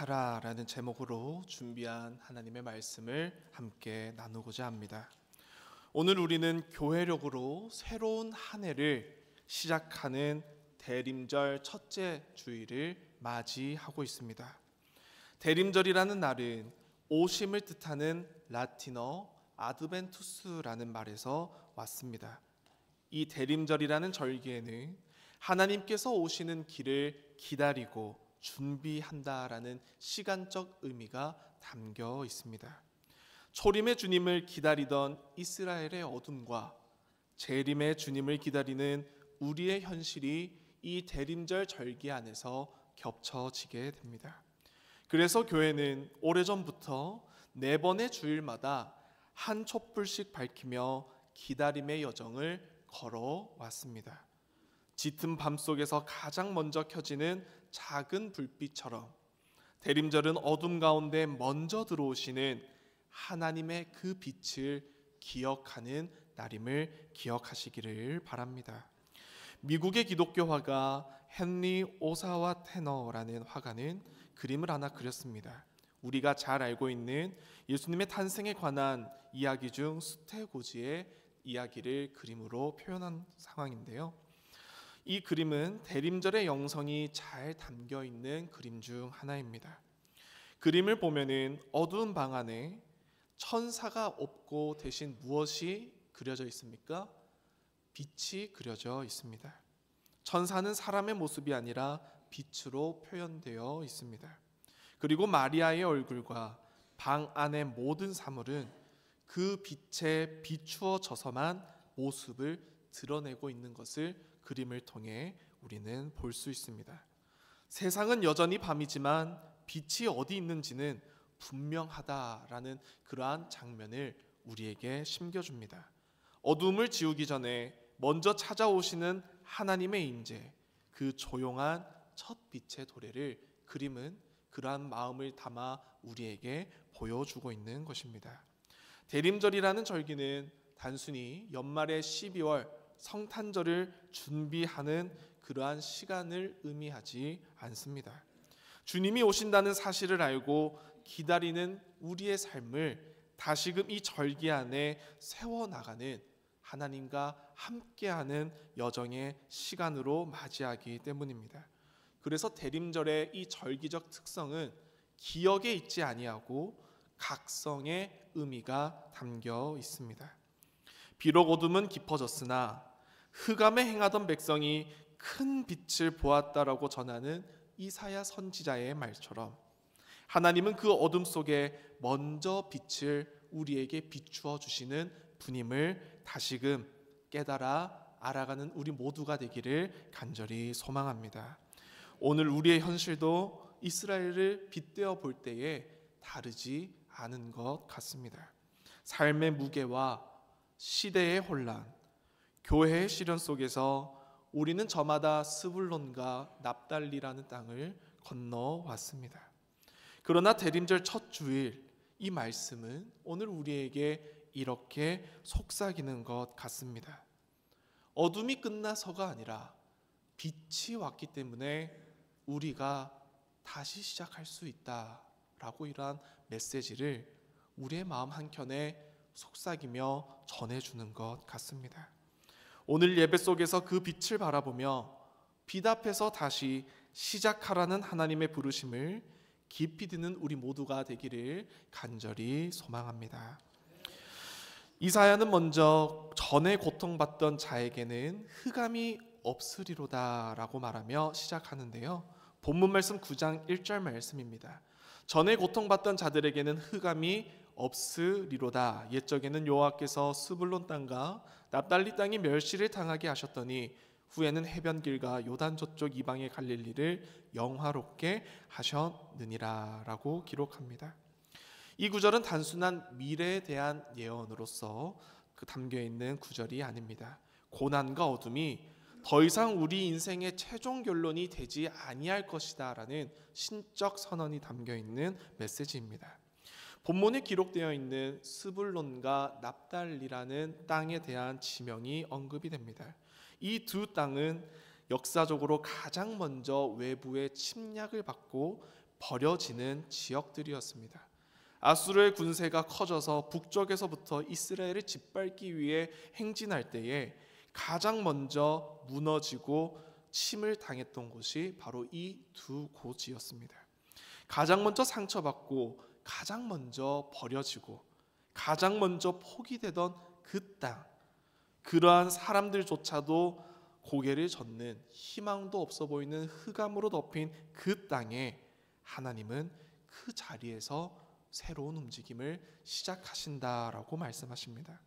시작하라라는 제목으로 준비한 하나님의 말씀을 함께 나누고자 합니다. 오늘 우리는 교회력으로 새로운 한 해를 시작하는 대림절 첫째 주일을 맞이하고 있습니다. 대림절이라는 날은 오심을 뜻하는 라틴어 아드벤투스라는 말에서 왔습니다. 이 대림절이라는 절기에는 하나님께서 오시는 길을 기다리고 준비한다라는 시간적 의미가 담겨 있습니다. 초림의 주님을 기다리던 이스라엘의 어둠과 재림의 주님을 기다리는 우리의 현실이 이 대림절 절기 안에서 겹쳐지게 됩니다. 그래서 교회는 오래전부터 4번의 주일마다 한 촛불씩 밝히며 기다림의 여정을 걸어왔습니다. 짙은 밤속에서 가장 먼저 켜지는 작은 불빛처럼 대림절은 어둠 가운데 먼저 들어오시는 하나님의 그 빛을 기억하는 날임을 기억하시기를 바랍니다. 미국의 기독교 화가 헨리 오사와 테너라는 화가는 그림을 하나 그렸습니다. 우리가 잘 알고 있는 예수님의 탄생에 관한 이야기 중 수태고지의 이야기를 그림으로 표현한 상황인데요. 이 그림은 대림절의 영성이 잘 담겨 있는 그림 중 하나입니다. 그림을 보면은 어두운 방 안에 천사가 없고 대신 무엇이 그려져 있습니까? 빛이 그려져 있습니다. 천사는 사람의 모습이 아니라 빛으로 표현되어 있습니다. 그리고 마리아의 얼굴과 방 안의 모든 사물은 그 빛에 비추어져서만 모습을 드러내고 있는 것을 그림을 통해 우리는 볼 수 있습니다. 세상은 여전히 밤이지만 빛이 어디 있는지는 분명하다라는 그러한 장면을 우리에게 심겨줍니다. 어둠을 지우기 전에 먼저 찾아오시는 하나님의 임재, 그 조용한 첫 빛의 도래를 그림은 그러한 마음을 담아 우리에게 보여주고 있는 것입니다. 대림절이라는 절기는 단순히 연말의 12월 성탄절을 준비하는 그러한 시간을 의미하지 않습니다. 주님이 오신다는 사실을 알고 기다리는 우리의 삶을 다시금 이 절기 안에 세워나가는 하나님과 함께하는 여정의 시간으로 맞이하기 때문입니다. 그래서 대림절의 이 절기적 특성은 기억에 있지 아니하고 각성의 의미가 담겨 있습니다. 비록 어둠은 깊어졌으나 흑암에 행하던 백성이 큰 빛을 보았다라고 전하는 이사야 선지자의 말처럼 하나님은 그 어둠 속에 먼저 빛을 우리에게 비추어 주시는 분임을 다시금 깨달아 알아가는 우리 모두가 되기를 간절히 소망합니다. 오늘 우리의 현실도 이스라엘을 빗대어 볼 때에 다르지 않은 것 같습니다. 삶의 무게와 시대의 혼란, 교회의 시련 속에서 우리는 저마다 스불론과 납달리라는 땅을 건너왔습니다. 그러나 대림절 첫 주일 이 말씀은 오늘 우리에게 이렇게 속삭이는 것 같습니다. 어둠이 끝나서가 아니라 빛이 왔기 때문에 우리가 다시 시작할 수 있다라고 이러한 메시지를 우리의 마음 한켠에 속삭이며 전해주는 것 같습니다. 오늘 예배 속에서 그 빛을 바라보며 빛 앞에서 다시 시작하라는 하나님의 부르심을 깊이 듣는 우리 모두가 되기를 간절히 소망합니다. 이사야는 먼저 전에 고통받던 자에게는 흑암이 없으리로다 라고 말하며 시작하는데요. 본문 말씀 9장 1절 말씀입니다. 전에 고통받던 자들에게는 흑암이 없으리로다. 옛적에는 여호와께서 스불론 땅과 납달리 땅이 멸시를 당하게 하셨더니 후에는 해변길과 요단 저쪽 이방의 갈릴리를 영화롭게 하셨느니라 라고 기록합니다. 이 구절은 단순한 미래에 대한 예언으로서 담겨있는 구절이 아닙니다. 고난과 어둠이 더 이상 우리 인생의 최종 결론이 되지 아니할 것이다 라는 신적 선언이 담겨있는 메시지입니다. 본문에 기록되어 있는 스불론과 납달리라는 땅에 대한 지명이 언급이 됩니다. 이 두 땅은 역사적으로 가장 먼저 외부의 침략을 받고 버려지는 지역들이었습니다. 아수르의 군세가 커져서 북쪽에서부터 이스라엘을 짓밟기 위해 행진할 때에 가장 먼저 무너지고 침을 당했던 곳이 바로 이 두 곳이었습니다. 가장 먼저 상처받고 가장 먼저 버려지고 가장 먼저 포기되던 그 땅, 그러한 사람들조차도 고개를 젓는 희망도 없어 보이는 흑암으로 덮인 그 땅에 하나님은 그 자리에서 새로운 움직임을 시작하신다라고 말씀하십니다.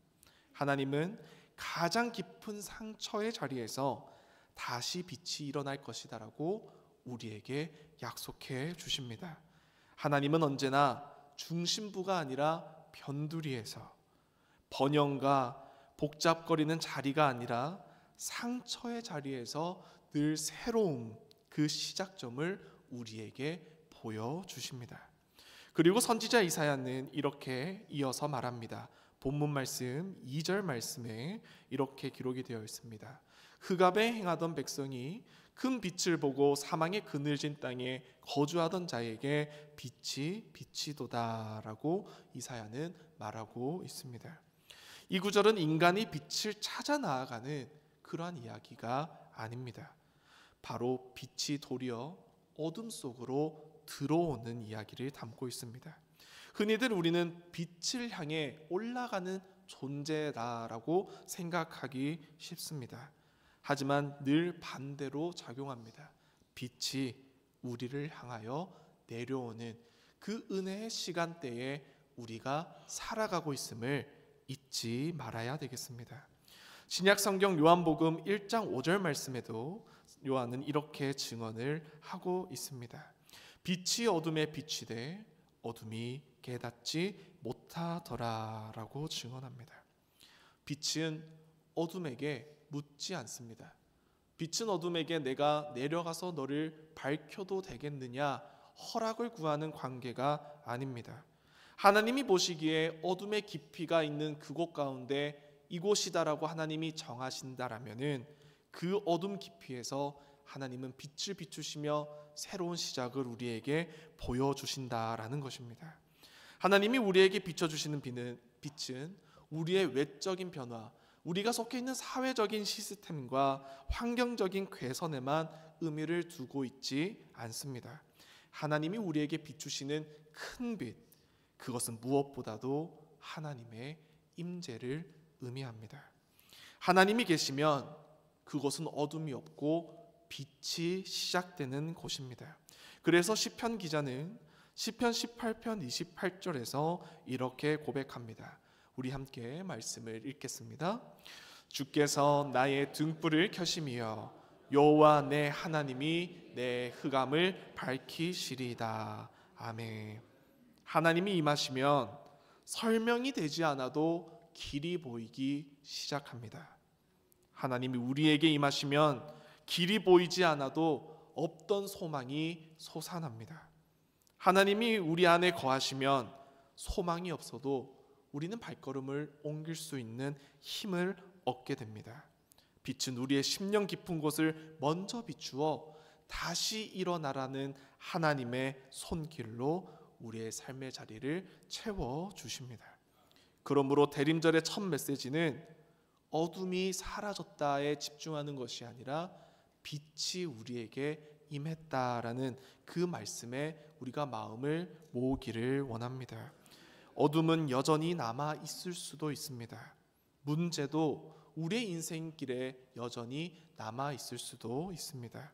하나님은 가장 깊은 상처의 자리에서 다시 빛이 일어날 것이다라고 우리에게 약속해 주십니다. 하나님은 언제나 중심부가 아니라 변두리에서, 번영과 복잡거리는 자리가 아니라 상처의 자리에서 늘 새로움, 그 시작점을 우리에게 보여주십니다. 그리고 선지자 이사야는 이렇게 이어서 말합니다. 본문 말씀 2절 말씀에 이렇게 기록이 되어 있습니다. 흑암에 행하던 백성이 큰 빛을 보고 사망의 그늘진 땅에 거주하던 자에게 빛이 비치도다라고 이사야는 말하고 있습니다. 이 구절은 인간이 빛을 찾아 나아가는 그러한 이야기가 아닙니다. 바로 빛이 도리어 어둠 속으로 들어오는 이야기를 담고 있습니다. 흔히들 우리는 빛을 향해 올라가는 존재다라고 생각하기 쉽습니다. 하지만 늘 반대로 작용합니다. 빛이 우리를 향하여 내려오는 그 은혜의 시간대에 우리가 살아가고 있음을 잊지 말아야 되겠습니다. 신약 성경 요한복음 1장 5절 말씀에도 요한은 이렇게 증언을 하고 있습니다. 빛이 어둠에 비치되 어둠이 깨닫지 못하더라라고 증언합니다. 빛은 어둠에게 묻지 않습니다. 빛은 어둠에게 내가 내려가서 너를 밝혀도 되겠느냐 허락을 구하는 관계가 아닙니다. 하나님이 보시기에 어둠의 깊이가 있는 그곳 가운데 이곳이다라고 하나님이 정하신다라면은 그 어둠 깊이에서 하나님은 빛을 비추시며 새로운 시작을 우리에게 보여주신다라는 것입니다. 하나님이 우리에게 비춰주시는 빛은 우리의 외적인 변화, 우리가 속해 있는 사회적인 시스템과 환경적인 개선에만 의미를 두고 있지 않습니다. 하나님이 우리에게 비추시는 큰 빛, 그것은 무엇보다도 하나님의 임재를 의미합니다. 하나님이 계시면 그것은 어둠이 없고 빛이 시작되는 곳입니다. 그래서 시편 기자는 시편 18편 28절에서 이렇게 고백합니다. 우리 함께 말씀을 읽겠습니다. 주께서 나의 등불을 켜시며 여호와 내 하나님이 내 흑암을 밝히시리이다. 아멘. 하나님이 임하시면 설명이 되지 않아도 길이 보이기 시작합니다. 하나님이 우리에게 임하시면 길이 보이지 않아도 없던 소망이 솟아납니다. 하나님이 우리 안에 거하시면 소망이 없어도 우리는 발걸음을 옮길 수 있는 힘을 얻게 됩니다. 빛은 우리의 심령 깊은 곳을 먼저 비추어 다시 일어나라는 하나님의 손길로 우리의 삶의 자리를 채워주십니다. 그러므로 대림절의 첫 메시지는 어둠이 사라졌다에 집중하는 것이 아니라 빛이 우리에게 임했다라는 그 말씀에 우리가 마음을 모으기를 원합니다. 어둠은 여전히 남아 있을 수도 있습니다. 문제도 우리의 인생길에 여전히 남아 있을 수도 있습니다.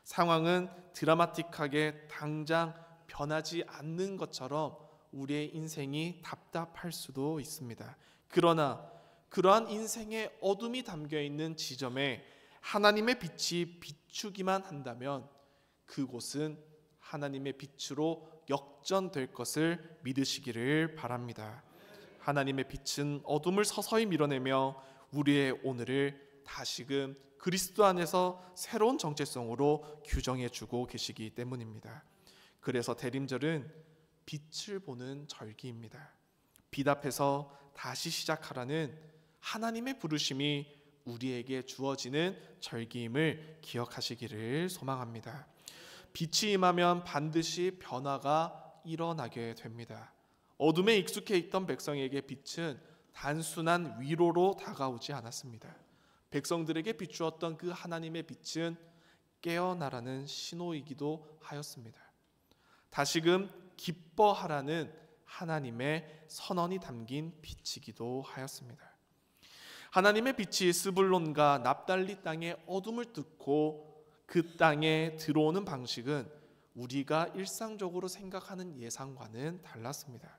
상황은 드라마틱하게 당장 변하지 않는 것처럼 우리의 인생이 답답할 수도 있습니다. 그러나 그러한 인생의 어둠이 담겨 있는 지점에 하나님의 빛이 비추기만 한다면 그곳은 하나님의 빛으로 역전될 것을 믿으시기를 바랍니다. 하나님의 빛은 어둠을 서서히 밀어내며 우리의 오늘을 다시금 그리스도 안에서 새로운 정체성으로 규정해 주고 계시기 때문입니다. 그래서 대림절은 빛을 보는 절기입니다. 빛 앞에서 다시 시작하라는 하나님의 부르심이 우리에게 주어지는 절기임을 기억하시기를 소망합니다. 빛이 임하면 반드시 변화가 일어나게 됩니다. 어둠에 익숙해 있던 백성에게 빛은 단순한 위로로 다가오지 않았습니다. 백성들에게 비추었던 그 하나님의 빛은 깨어나라는 신호이기도 하였습니다. 다시금 기뻐하라는 하나님의 선언이 담긴 빛이기도 하였습니다. 하나님의 빛이 스불론과 납달리 땅의 어둠을 뚫고 그 땅에 들어오는 방식은 우리가 일상적으로 생각하는 예상과는 달랐습니다.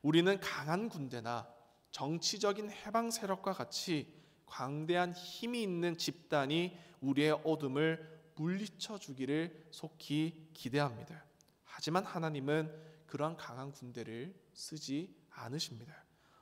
우리는 강한 군대나 정치적인 해방 세력과 같이 광대한 힘이 있는 집단이 우리의 어둠을 물리쳐 주기를 속히 기대합니다. 하지만 하나님은 그러한 강한 군대를 쓰지 않으십니다.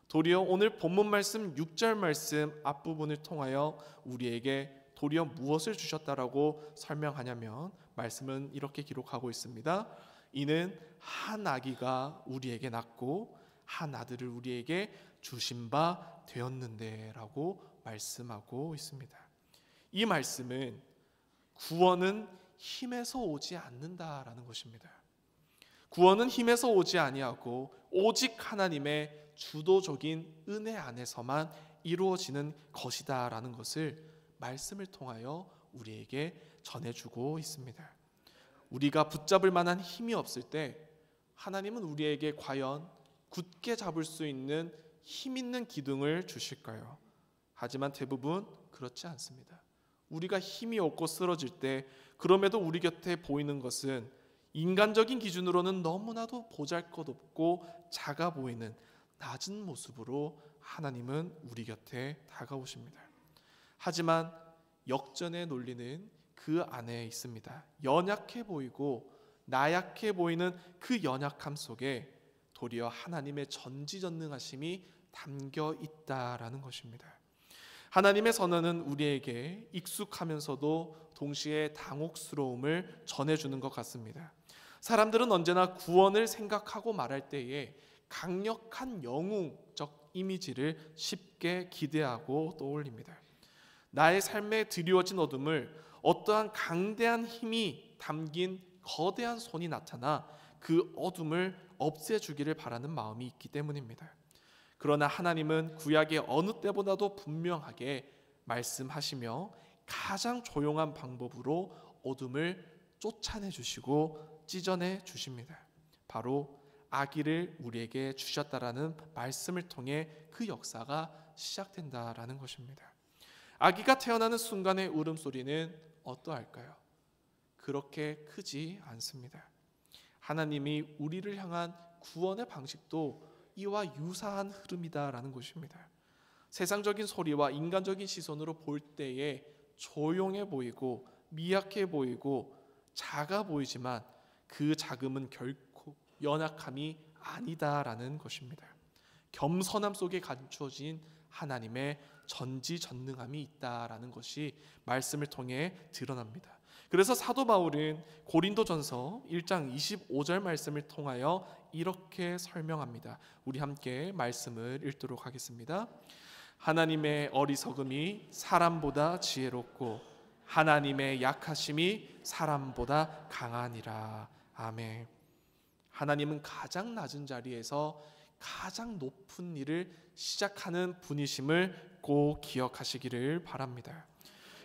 도리어 오늘 본문 말씀 6절 말씀 앞부분을 통하여 우리에게 도리어 무엇을 주셨다라고 설명하냐면 말씀은 이렇게 기록하고 있습니다. 이는 한 아기가 우리에게 낳고 한 아들을 우리에게 주신 바 되었는데 라고 말씀하고 있습니다. 이 말씀은 구원은 힘에서 오지 않는다라는 것입니다. 구원은 힘에서 오지 아니하고 오직 하나님의 주도적인 은혜 안에서만 이루어지는 것이다라는 것을 말씀을 통하여 우리에게 전해주고 있습니다. 우리가 붙잡을 만한 힘이 없을 때 하나님은 우리에게 과연 굳게 잡을 수 있는 힘 있는 기둥을 주실까요? 하지만 대부분 그렇지 않습니다. 우리가 힘이 없고 쓰러질 때 그럼에도 우리 곁에 보이는 것은 인간적인 기준으로는 너무나도 보잘것없고 작아 보이는 낮은 모습으로 하나님은 우리 곁에 다가오십니다. 하지만 역전의 논리는 그 안에 있습니다. 연약해 보이고 나약해 보이는 그 연약함 속에 도리어 하나님의 전지전능하심이 담겨 있다라는 것입니다. 하나님의 선언은 우리에게 익숙하면서도 동시에 당혹스러움을 전해주는 것 같습니다. 사람들은 언제나 구원을 생각하고 말할 때에 강력한 영웅적 이미지를 쉽게 기대하고 떠올립니다. 나의 삶에 드리워진 어둠을 어떠한 강대한 힘이 담긴 거대한 손이 나타나 그 어둠을 없애주기를 바라는 마음이 있기 때문입니다. 그러나 하나님은 구약의 어느 때보다도 분명하게 말씀하시며 가장 조용한 방법으로 어둠을 쫓아내 주시고 찢어내 주십니다. 바로 아기를 우리에게 주셨다라는 말씀을 통해 그 역사가 시작된다라는 것입니다. 아기가 태어나는 순간의 울음소리는 어떠할까요? 그렇게 크지 않습니다. 하나님이 우리를 향한 구원의 방식도 이와 유사한 흐름이다라는 것입니다. 세상적인 소리와 인간적인 시선으로 볼 때에 조용해 보이고 미약해 보이고 작아 보이지만 그 작음은 결코 연약함이 아니다라는 것입니다. 겸손함 속에 감추어진 하나님의 전지전능함이 있다라는 것이 말씀을 통해 드러납니다. 그래서 사도 바울은 고린도전서 1장 25절 말씀을 통하여 이렇게 설명합니다. 우리 함께 말씀을 읽도록 하겠습니다. 하나님의 어리석음이 사람보다 지혜롭고 하나님의 약하심이 사람보다 강하니라. 아멘. 하나님은 가장 낮은 자리에서 가장 높은 일을 시작하는 분이심을 꼭 기억하시기를 바랍니다.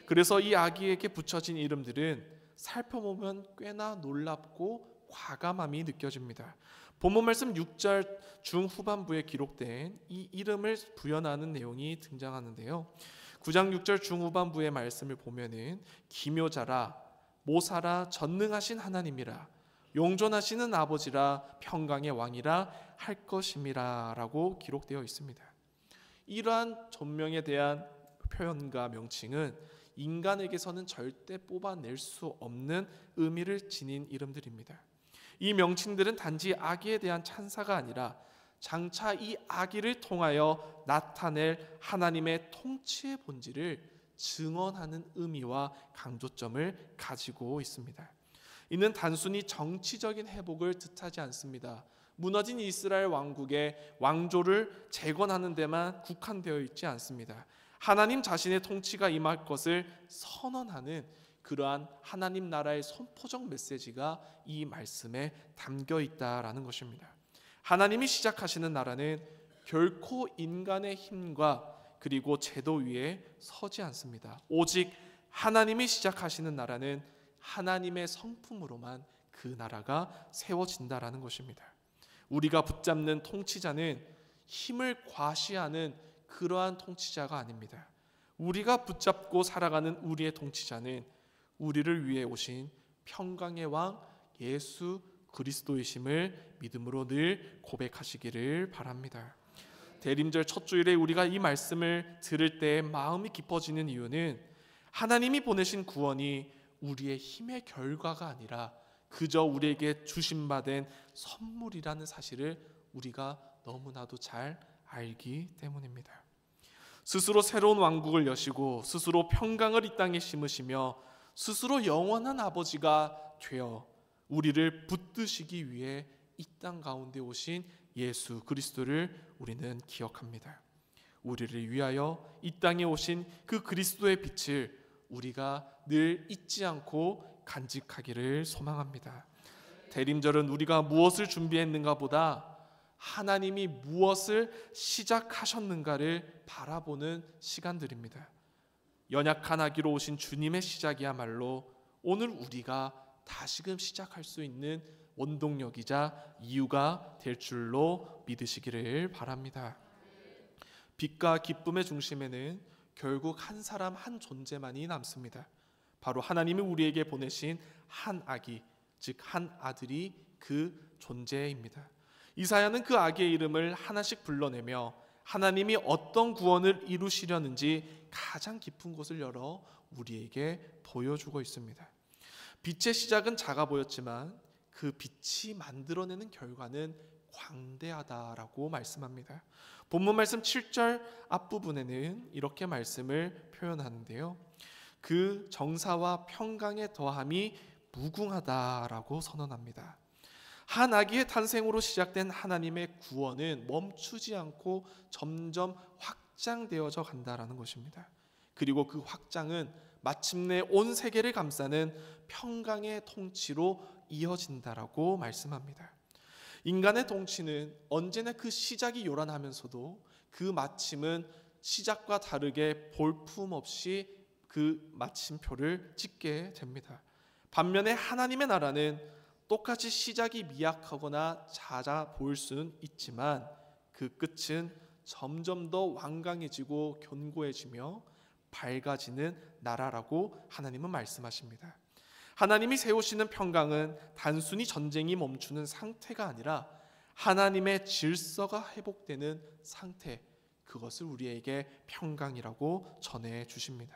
그래서 이 아기에게 붙여진 이름들은 살펴보면 꽤나 놀랍고 과감함이 느껴집니다. 본문 말씀 6절 중후반부에 기록된 이 이름을 부여하는 내용이 등장하는데요. 9장 6절 중후반부의 말씀을 보면은 기묘자라 모사라 전능하신 하나님이라 용존하시는 아버지라 평강의 왕이라 할 것임이라 라고 기록되어 있습니다. 이러한 존명에 대한 표현과 명칭은 인간에게서는 절대 뽑아낼 수 없는 의미를 지닌 이름들입니다. 이 명칭들은 단지 아기에 대한 찬사가 아니라 장차 이 아기를 통하여 나타낼 하나님의 통치의 본질을 증언하는 의미와 강조점을 가지고 있습니다. 이는 단순히 정치적인 회복을 뜻하지 않습니다. 무너진 이스라엘 왕국의 왕조를 재건하는 데만 국한되어 있지 않습니다. 하나님 자신의 통치가 임할 것을 선언하는 그러한 하나님 나라의 선포적 메시지가 이 말씀에 담겨 있다라는 것입니다. 하나님이 시작하시는 나라는 결코 인간의 힘과 그리고 제도 위에 서지 않습니다. 오직 하나님이 시작하시는 나라는 하나님의 성품으로만 그 나라가 세워진다라는 것입니다. 우리가 붙잡는 통치자는 힘을 과시하는 그러한 통치자가 아닙니다. 우리가 붙잡고 살아가는 우리의 통치자는 우리를 위해 오신 평강의 왕 예수 그리스도이심을 믿음으로 늘 고백하시기를 바랍니다. 대림절 첫 주일에 우리가 이 말씀을 들을 때 마음이 깊어지는 이유는 하나님이 보내신 구원이 우리의 힘의 결과가 아니라 그저 우리에게 주심받은 선물이라는 사실을 우리가 너무나도 잘 알기 때문입니다. 스스로 새로운 왕국을 여시고 스스로 평강을 이 땅에 심으시며 스스로 영원한 아버지가 되어 우리를 붙드시기 위해 이 땅 가운데 오신 예수 그리스도를 우리는 기억합니다. 우리를 위하여 이 땅에 오신 그 그리스도의 빛을 우리가 늘 잊지 않고 간직하기를 소망합니다. 대림절은 우리가 무엇을 준비했는가 보다 하나님이 무엇을 시작하셨는가를 바라보는 시간들입니다. 연약한 아기로 오신 주님의 시작이야말로 오늘 우리가 다시금 시작할 수 있는 원동력이자 이유가 될 줄로 믿으시기를 바랍니다. 빛과 기쁨의 중심에는 결국 한 사람 한 존재만이 남습니다. 바로 하나님이 우리에게 보내신 한 아기, 즉 한 아들이 그 존재입니다. 이사야는 그 아기의 이름을 하나씩 불러내며 하나님이 어떤 구원을 이루시려는지 가장 깊은 곳을 열어 우리에게 보여주고 있습니다. 빛의 시작은 작아 보였지만 그 빛이 만들어내는 결과는 광대하다라고 말씀합니다. 본문 말씀 7절 앞부분에는 이렇게 말씀을 표현하는데요. 그 정사와 평강의 더함이 무궁하다라고 선언합니다. 한 아기의 탄생으로 시작된 하나님의 구원은 멈추지 않고 점점 확장되어져 간다라는 것입니다. 그리고 그 확장은 마침내 온 세계를 감싸는 평강의 통치로 이어진다라고 말씀합니다. 인간의 통치는 언제나 그 시작이 요란하면서도 그 마침은 시작과 다르게 볼품없이 그 마침표를 찍게 됩니다. 반면에 하나님의 나라는 똑같이 시작이 미약하거나 잦아 보일 수는 있지만 그 끝은 점점 더 완강해지고 견고해지며 밝아지는 나라라고 하나님은 말씀하십니다. 하나님이 세우시는 평강은 단순히 전쟁이 멈추는 상태가 아니라 하나님의 질서가 회복되는 상태, 그것을 우리에게 평강이라고 전해 주십니다.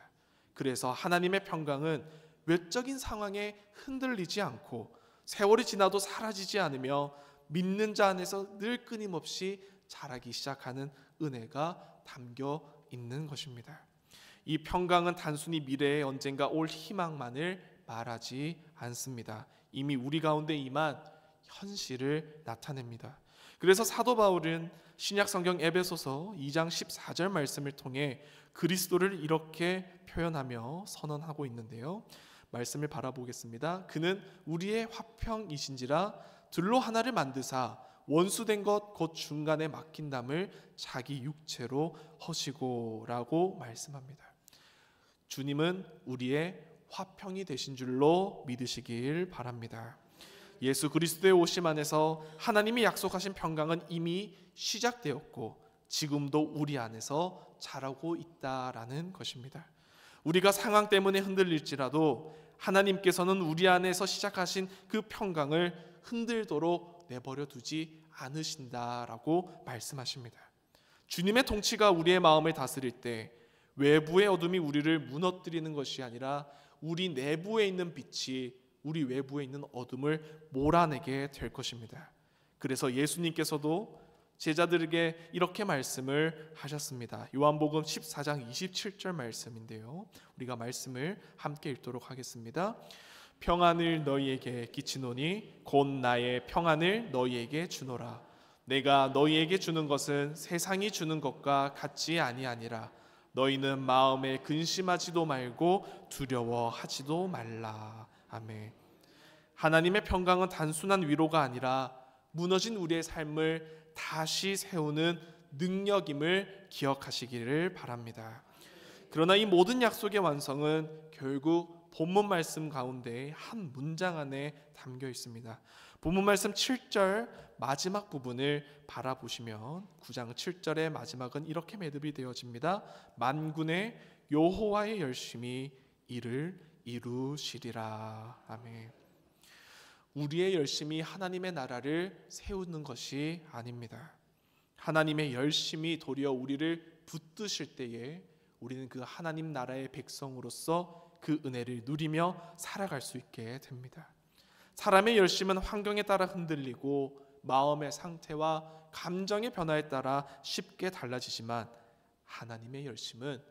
그래서 하나님의 평강은 외적인 상황에 흔들리지 않고 세월이 지나도 사라지지 않으며 믿는 자 안에서 늘 끊임없이 자라기 시작하는 은혜가 담겨 있는 것입니다. 이 평강은 단순히 미래에 언젠가 올 희망만을 말하지 않습니다. 이미 우리 가운데 임한 현실을 나타냅니다. 그래서 사도 바울은 신약 성경 에베소서 2장 14절 말씀을 통해 그리스도를 이렇게 표현하며 선언하고 있는데요. 말씀을 바라보겠습니다. 그는 우리의 화평이신지라 들로 하나를 만드사 원수된 것 곧 중간에 막힌 담을 자기 육체로 허시고 라고 말씀합니다. 주님은 우리의 화평이 되신 줄로 믿으시길 바랍니다. 예수 그리스도의 오심 안에서 하나님이 약속하신 평강은 이미 시작되었고 지금도 우리 안에서 자라고 있다라는 것입니다. 우리가 상황 때문에 흔들릴지라도 하나님께서는 우리 안에서 시작하신 그 평강을 흔들도록 내버려 두지 않으신다라고 말씀하십니다. 주님의 통치가 우리의 마음을 다스릴 때 외부의 어둠이 우리를 무너뜨리는 것이 아니라 우리 내부에 있는 빛이 우리 외부에 있는 어둠을 몰아내게 될 것입니다. 그래서 예수님께서도 제자들에게 이렇게 말씀을 하셨습니다. 요한복음 14장 27절 말씀인데요. 우리가 말씀을 함께 읽도록 하겠습니다. 평안을 너희에게 끼치노니 곧 나의 평안을 너희에게 주노라. 내가 너희에게 주는 것은 세상이 주는 것과 같지 아니하니라. 너희는 마음에 근심하지도 말고 두려워하지도 말라. 아멘. 하나님의 평강은 단순한 위로가 아니라 무너진 우리의 삶을 다시 세우는 능력임을 기억하시기를 바랍니다. 그러나 이 모든 약속의 완성은 결국 본문 말씀 가운데 한 문장 안에 담겨 있습니다. 본문 말씀 7절 마지막 부분을 바라보시면 9장 7절의 마지막은 이렇게 매듭이 되어집니다. 만군의 여호와의 열심히 이를 이루시리라. 아멘. 우리의 열심이 하나님의 나라를 세우는 것이 아닙니다. 하나님의 열심이 도리어 우리를 붙드실 때에 우리는 그 하나님 나라의 백성으로서 그 은혜를 누리며 살아갈 수 있게 됩니다. 사람의 열심은 환경에 따라 흔들리고 마음의 상태와 감정의 변화에 따라 쉽게 달라지지만 하나님의 열심은,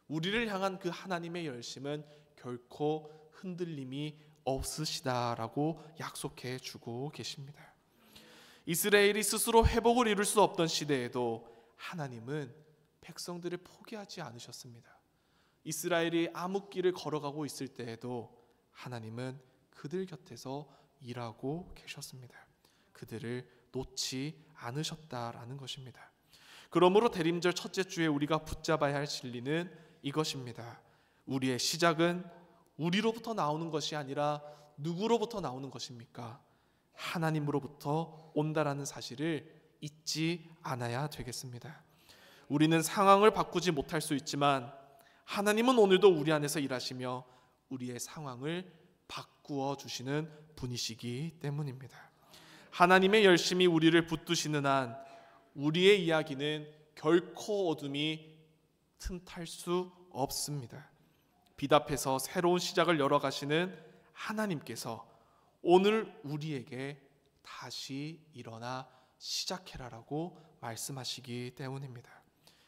우리를 향한 그 하나님의 열심은 결코 흔들림이 없으시다라고 약속해 주고 계십니다. 이스라엘이 스스로 회복을 이룰 수 없던 시대에도 하나님은 백성들을 포기하지 않으셨습니다. 이스라엘이 암흑길을 걸어가고 있을 때에도 하나님은 그들 곁에서 일하고 계셨습니다. 그들을 놓지 않으셨다라는 것입니다. 그러므로 대림절 첫째 주에 우리가 붙잡아야 할 진리는 이것입니다. 우리의 시작은 우리로부터 나오는 것이 아니라 누구로부터 나오는 것입니까? 하나님으로부터 온다라는 사실을 잊지 않아야 되겠습니다. 우리는 상황을 바꾸지 못할 수 있지만 하나님은 오늘도 우리 안에서 일하시며 우리의 상황을 바꾸어 주시는 분이시기 때문입니다. 하나님의 열심히 우리를 붙드시는 한 우리의 이야기는 결코 어둠이 틈탈 수 없습니다. 빛 앞에서 새로운 시작을 열어가시는 하나님께서 오늘 우리에게 다시 일어나 시작해라라고 말씀하시기 때문입니다.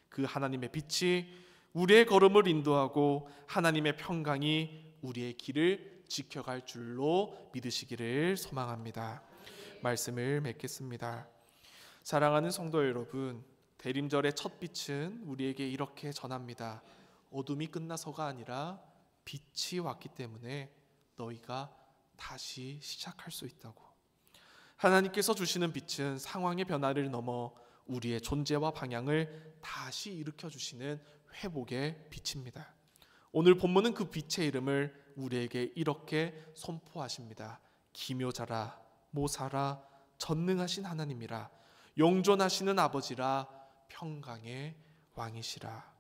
그 하나님의 빛이 우리의 걸음을 인도하고 하나님의 평강이 우리의 길을 지켜갈 줄로 믿으시기를 소망합니다. 말씀을 맺겠습니다. 사랑하는 성도 여러분, 대림절의 첫 빛은 우리에게 이렇게 전합니다. 어둠이 끝나서가 아니라 빛이 왔기 때문에 너희가 다시 시작할 수 있다고. 하나님께서 주시는 빛은 상황의 변화를 넘어 우리의 존재와 방향을 다시 일으켜 주시는 회복의 빛입니다. 오늘 본문은 그 빛의 이름을 우리에게 이렇게 선포하십니다. 기묘자라, 모사라, 전능하신 하나님이라, 영존하시는 아버지라, 평강의 왕이시라.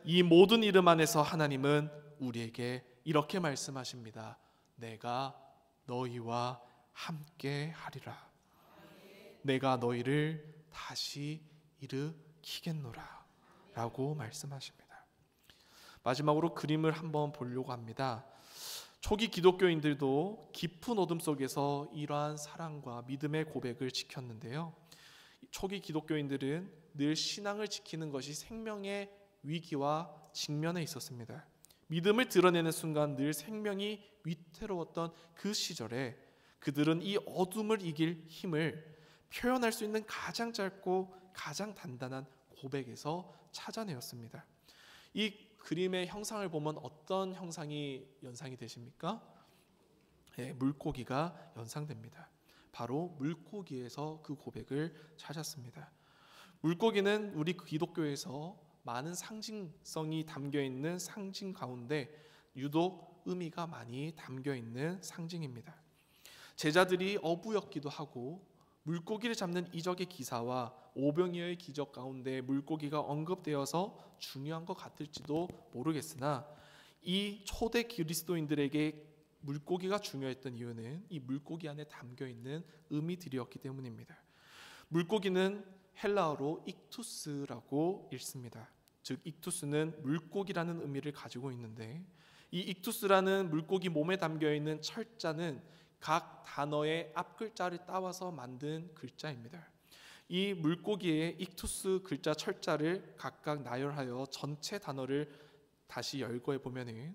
이 모든 이름 안에서 하나님은 우리에게 이렇게 말씀하십니다. 내가 너희와 함께 하리라. 내가 너희를 다시 일으키겠노라 라고 말씀하십니다. 마지막으로 그림을 한번 보려고 합니다. 초기 기독교인들도 깊은 어둠 속에서 이러한 사랑과 믿음의 고백을 지켰는데요. 초기 기독교인들은 늘 신앙을 지키는 것이 생명의 위기와 직면에 있었습니다. 믿음을 드러내는 순간 늘 생명이 위태로웠던 그 시절에 그들은 이 어둠을 이길 힘을 표현할 수 있는 가장 짧고 가장 단단한 고백에서 찾아내었습니다. 이 그림의 형상을 보면 어떤 형상이 연상이 되십니까? 네, 물고기가 연상됩니다. 바로 물고기에서 그 고백을 찾았습니다. 물고기는 우리 기독교에서 많은 상징성이 담겨있는 상징 가운데 유독 의미가 많이 담겨있는 상징입니다. 제자들이 어부였기도 하고 물고기를 잡는 이적의 기사와 오병이어의 기적 가운데 물고기가 언급되어서 중요한 것 같을지도 모르겠으나 이 초대 그리스도인들에게 물고기가 중요했던 이유는 이 물고기 안에 담겨있는 의미들이었기 때문입니다. 물고기는 헬라어로 익투스라고 읽습니다. 즉 익투스는 물고기라는 의미를 가지고 있는데 이 익투스라는 물고기 몸에 담겨있는 철자는 각 단어의 앞글자를 따와서 만든 글자입니다. 이 물고기의 익투스 글자 철자를 각각 나열하여 전체 단어를 다시 열거해 보면은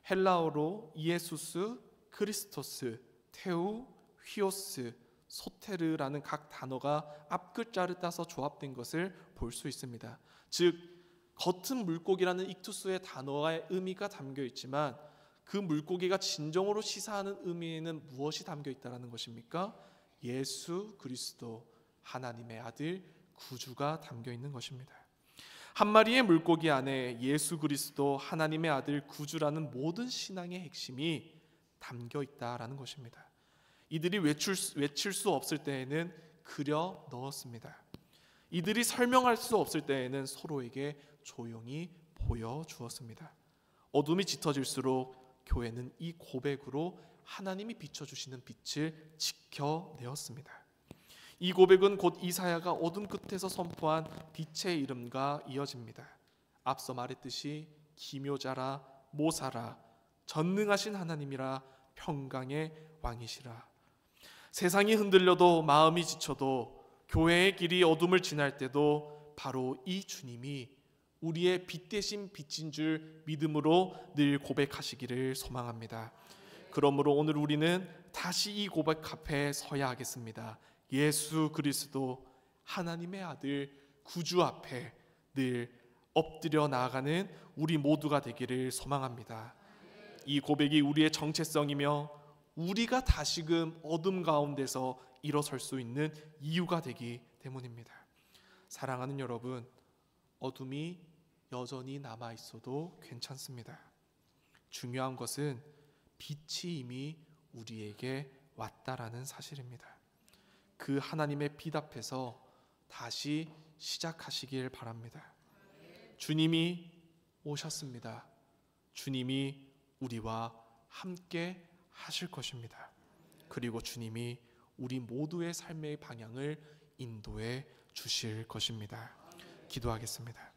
헬라어로 이에수스, 크리스토스, 테우, 휘오스, 소테르라는 각 단어가 앞글자를 따서 조합된 것을 볼 수 있습니다. 즉 겉은 물고기라는 익투스의 단어의 의미가 담겨 있지만 그 물고기가 진정으로 시사하는 의미에는 무엇이 담겨 있다는 것입니까? 예수 그리스도 하나님의 아들 구주가 담겨 있는 것입니다. 한 마리의 물고기 안에 예수 그리스도 하나님의 아들 구주라는 모든 신앙의 핵심이 담겨 있다라는 것입니다. 이들이 외칠 수 없을 때에는 그려 넣었습니다. 이들이 설명할 수 없을 때에는 서로에게 조용히 보여주었습니다. 어둠이 짙어질수록 교회는 이 고백으로 하나님이 비춰주시는 빛을 지켜내었습니다. 이 고백은 곧 이사야가 어둠 끝에서 선포한 빛의 이름과 이어집니다. 앞서 말했듯이 기묘자라 모사라 전능하신 하나님이라 평강의 왕이시라. 세상이 흔들려도 마음이 지쳐도 교회의 길이 어둠을 지날 때도 바로 이 주님이 우리의 빛 대신 빛인 줄 믿음으로 늘 고백하시기를 소망합니다. 그러므로 오늘 우리는 다시 이 고백 앞에 서야 하겠습니다. 예수 그리스도 하나님의 아들 구주 앞에 늘 엎드려 나아가는 우리 모두가 되기를 소망합니다. 이 고백이 우리의 정체성이며 우리가 다시금 어둠 가운데서 일어설 수 있는 이유가 되기 때문입니다. 사랑하는 여러분, 어둠이 여전히 남아 있어도 괜찮습니다. 중요한 것은 빛이 이미 우리에게 왔다라는 사실입니다. 그 하나님의 빛 앞에서 다시 시작하시길 바랍니다. 주님이 오셨습니다. 주님이 우리와 함께 하실 것입니다. 그리고 주님이 우리 모두의 삶의 방향을 인도해 주실 것입니다. 기도하겠습니다.